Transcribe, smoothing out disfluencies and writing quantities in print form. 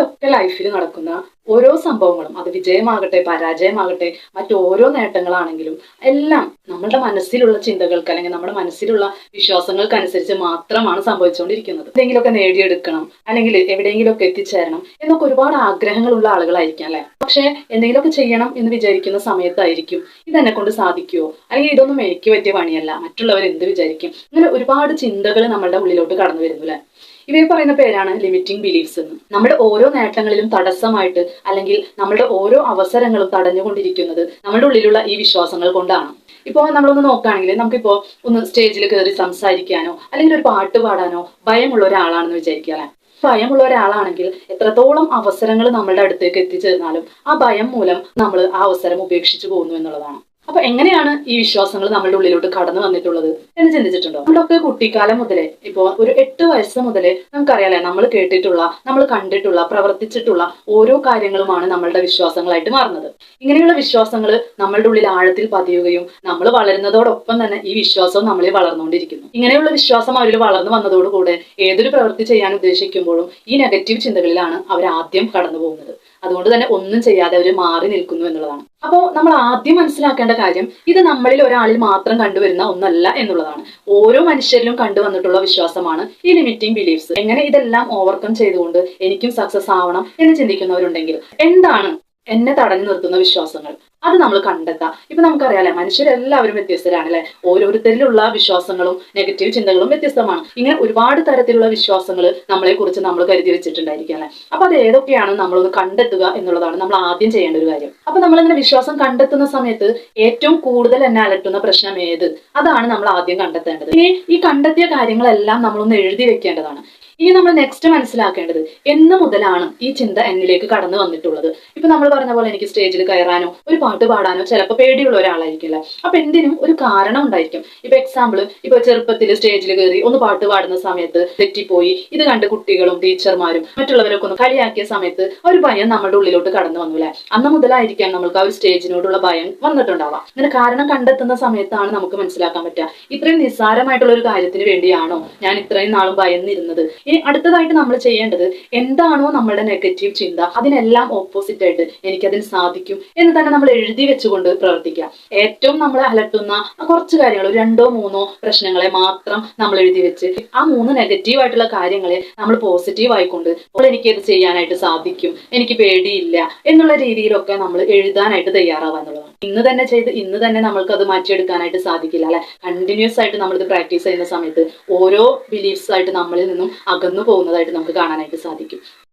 നമ്മുടെ ഒക്കെ ലൈഫിൽ നടക്കുന്ന ഓരോ സംഭവങ്ങളും അത് വിജയമാകട്ടെ പരാജയമാകട്ടെ മറ്റോരോ നേട്ടങ്ങളാണെങ്കിലും എല്ലാം നമ്മുടെ മനസ്സിലുള്ള ചിന്തകൾക്ക് അല്ലെങ്കിൽ നമ്മുടെ മനസ്സിലുള്ള വിശ്വാസങ്ങൾക്കനുസരിച്ച് മാത്രമാണ് സംഭവിച്ചുകൊണ്ടിരിക്കുന്നത്. എന്തെങ്കിലുമൊക്കെ നേടിയെടുക്കണം അല്ലെങ്കിൽ എവിടെയെങ്കിലുമൊക്കെ എത്തിച്ചേരണം എന്നൊക്കെ ഒരുപാട് ആഗ്രഹങ്ങളുള്ള ആളുകളായിരിക്കാം അല്ലെ. പക്ഷെ എന്തെങ്കിലുമൊക്കെ ചെയ്യണം എന്ന് വിചാരിക്കുന്ന സമയത്തായിരിക്കും ഇതെന്നെ കൊണ്ട് സാധിക്കുമോ, അല്ലെങ്കിൽ ഇതൊന്നും എനിക്ക് പറ്റിയ പണിയല്ല, മറ്റുള്ളവർ എന്ത് വിചാരിക്കും, അങ്ങനെ ഒരുപാട് ചിന്തകൾ നമ്മുടെ ഉള്ളിലോട്ട് കടന്നു വരുന്നു അല്ലെ. ഇവർ പറയുന്ന പേരാണ് ലിമിറ്റിംഗ് ബിലീഫ്സ് എന്ന്. നമ്മുടെ ഓരോ നേട്ടങ്ങളിലും തടസ്സമായിട്ട് അല്ലെങ്കിൽ നമ്മുടെ ഓരോ അവസരങ്ങളും തടഞ്ഞുകൊണ്ടിരിക്കുന്നത് നമ്മുടെ ഉള്ളിലുള്ള ഈ വിശ്വാസങ്ങൾ കൊണ്ടാണ്. ഇപ്പോൾ നമ്മളൊന്ന് നോക്കുകയാണെങ്കിൽ നമുക്കിപ്പോ ഒന്ന് സ്റ്റേജിൽ കയറി സംസാരിക്കാനോ അല്ലെങ്കിൽ ഒരു പാട്ട് പാടാനോ ഭയമുള്ള ഒരാളാണെന്ന് വിചാരിക്കുക അല്ലെ. ഭയമുള്ള ഒരാളാണെങ്കിൽ എത്രത്തോളം അവസരങ്ങൾ നമ്മളുടെ അടുത്തേക്ക് എത്തിച്ചേർന്നാലും ആ ഭയം മൂലം നമ്മൾ ആ അവസരം ഉപേക്ഷിച്ചു പോകുന്നു എന്നുള്ളതാണ്. അപ്പൊ എങ്ങനെയാണ് ഈ വിശ്വാസങ്ങൾ നമ്മളുടെ ഉള്ളിലോട്ട് കടന്നു വന്നിട്ടുള്ളത് എന്ന് ചിന്തിച്ചിട്ടുണ്ടോ? നമ്മളൊക്കെ കുട്ടിക്കാലം മുതലേ ഇപ്പോ ഒരു 8 വയസ്സ് മുതലേ നമുക്കറിയാലേ, നമ്മൾ കേട്ടിട്ടുള്ള, നമ്മൾ കണ്ടിട്ടുള്ള, പ്രവർത്തിച്ചിട്ടുള്ള ഓരോ കാര്യങ്ങളുമാണ് നമ്മളുടെ വിശ്വാസങ്ങളായിട്ട് മാറുന്നത്. ഇങ്ങനെയുള്ള വിശ്വാസങ്ങൾ നമ്മളുടെ ഉള്ളിൽ ആഴത്തിൽ പതിയുകയും നമ്മൾ വളരുന്നതോടൊപ്പം തന്നെ ഈ വിശ്വാസവും നമ്മളിൽ വളർന്നുകൊണ്ടിരിക്കുന്നു. ഇങ്ങനെയുള്ള വിശ്വാസം അവരിൽ വളർന്നു വന്നതോടുകൂടെ ഏതൊരു പ്രവൃത്തി ചെയ്യാൻ ഉദ്ദേശിക്കുമ്പോഴും ഈ നെഗറ്റീവ് ചിന്തകളിലാണ് അവർ ആദ്യം കടന്നു പോകുന്നത്. അതുകൊണ്ട് തന്നെ ഒന്നും ചെയ്യാതെ അവർ മാറി നിൽക്കുന്നു എന്നുള്ളതാണ്. അപ്പോ നമ്മൾ ആദ്യം മനസ്സിലാക്കേണ്ട കാര്യം ഇത് നമ്മളിൽ ഒരാളിൽ മാത്രം കണ്ടുവരുന്ന ഒന്നല്ല എന്നുള്ളതാണ്. ഓരോ മനുഷ്യരിലും കണ്ടുവന്നിട്ടുള്ള വിശ്വാസമാണ് ഈ ലിമിറ്റിംഗ് ബിലീഫ്സ്. എങ്ങനെ ഇതെല്ലാം ഓവർകം ചെയ്തുകൊണ്ട് എനിക്കും സക്സസ് ആവണം എന്ന് ചിന്തിക്കുന്നവരുണ്ടെങ്കിൽ എന്താണ് എന്നെ തടഞ്ഞു നിർത്തുന്ന വിശ്വാസങ്ങൾ, അത് നമ്മൾ കണ്ടെത്താം. ഇപ്പൊ നമുക്കറിയാലേ, മനുഷ്യരെല്ലാവരും വ്യത്യസ്തരാണ് അല്ലെ. ഓരോരുത്തരിലുള്ള വിശ്വാസങ്ങളും നെഗറ്റീവ് ചിന്തകളും വ്യത്യസ്തമാണ്. ഇങ്ങനെ ഒരുപാട് തരത്തിലുള്ള വിശ്വാസങ്ങൾ നമ്മളെ കുറിച്ച് നമ്മൾ കരുതി വെച്ചിട്ടുണ്ടായിരിക്കും അല്ലെ. അപ്പൊ അത് ഏതൊക്കെയാണ് നമ്മളൊന്ന് കണ്ടെത്തുക എന്നുള്ളതാണ് നമ്മൾ ആദ്യം ചെയ്യേണ്ട ഒരു കാര്യം. അപ്പൊ നമ്മളിങ്ങനെ വിശ്വാസം കണ്ടെത്തുന്ന സമയത്ത് ഏറ്റവും കൂടുതൽ എന്നെ അലട്ടുന്ന പ്രശ്നം ഏത്, അതാണ് നമ്മൾ ആദ്യം കണ്ടെത്തേണ്ടത്. ഇനി ഈ കണ്ടെത്തിയ കാര്യങ്ങളെല്ലാം നമ്മളൊന്ന് എഴുതി വെക്കേണ്ടതാണ്. ഇനി നമ്മൾ നെക്സ്റ്റ് മനസ്സിലാക്കേണ്ടത് എന്ന് മുതലാണ് ഈ ചിന്ത എന്നിലേക്ക് കടന്നു വന്നിട്ടുള്ളത്. ഇപ്പൊ നമ്മൾ പറഞ്ഞ പോലെ എനിക്ക് സ്റ്റേജിൽ കയറാനോ ഒരു പാട്ട് പാടാനോ ചിലപ്പോൾ പേടിയുള്ള ഒരാളായിരിക്കില്ല. അപ്പൊ എന്തിനും ഒരു കാരണം ഉണ്ടായിരിക്കും. ഇപ്പൊ എക്സാമ്പിൾ, ഇപ്പൊ ചെറുപ്പത്തിൽ സ്റ്റേജിൽ കയറി ഒന്ന് പാട്ട് പാടുന്ന സമയത്ത് തെറ്റിപ്പോയി, ഇത് കണ്ട് കുട്ടികളും ടീച്ചർമാരും മറ്റുള്ളവരൊക്കെ ഒന്ന് കളിയാക്കിയ സമയത്ത് ഒരു ഭയം നമ്മുടെ ഉള്ളിലോട്ട് കടന്നു വന്നു അല്ലെ. അന്ന് മുതലായിരിക്കാം നമ്മൾക്ക് ആ ഒരു സ്റ്റേജിനോടുള്ള ഭയം വന്നിട്ടുണ്ടാവാം. അങ്ങനെ കാരണം കണ്ടെത്തുന്ന സമയത്താണ് നമുക്ക് മനസ്സിലാക്കാൻ പറ്റുക ഇത്രയും നിസ്സാരമായിട്ടുള്ള ഒരു കാര്യത്തിന് വേണ്ടിയാണോ ഞാൻ ഇത്രയും നാളും ഭയന്നിരുന്നത്. ഇനി അടുത്തതായിട്ട് നമ്മൾ ചെയ്യേണ്ടത് എന്താണോ നമ്മുടെ നെഗറ്റീവ് ചിന്ത, അതിനെല്ലാം ഓപ്പോസിറ്റ് ആയിട്ട് എനിക്കതിന് സാധിക്കും എന്ന് തന്നെ നമ്മൾ എഴുതി വെച്ചുകൊണ്ട് പ്രവർത്തിക്കുക. ഏറ്റവും നമ്മളെ അലട്ടുന്ന കുറച്ച് കാര്യങ്ങൾ, 2-3 പ്രശ്നങ്ങളെ മാത്രം നമ്മൾ എഴുതി വെച്ച് ആ 3 നെഗറ്റീവ് ആയിട്ടുള്ള കാര്യങ്ങളെ നമ്മൾ പോസിറ്റീവ് ആയിക്കൊണ്ട് എനിക്കത് ചെയ്യാനായിട്ട് സാധിക്കും, എനിക്ക് പേടിയില്ല എന്നുള്ള രീതിയിലൊക്കെ നമ്മൾ എഴുതാനായിട്ട് തയ്യാറാവുക എന്നുള്ളതാണ്. ഇന്ന് തന്നെ ചെയ്ത് ഇന്ന് തന്നെ നമ്മൾക്ക് അത് മാറ്റിയെടുക്കാനായിട്ട് സാധിക്കില്ല അല്ലെ. കണ്ടിന്യൂസ് ആയിട്ട് നമ്മളിത് പ്രാക്ടീസ് ചെയ്യുന്ന സമയത്ത് ഓരോ ബിലീഫ്സ് ആയിട്ട് നമ്മളിൽ നിന്നും അകന്നു പോകുന്നതായിട്ട് നമുക്ക് കാണാനായിട്ട് സാധിക്കും.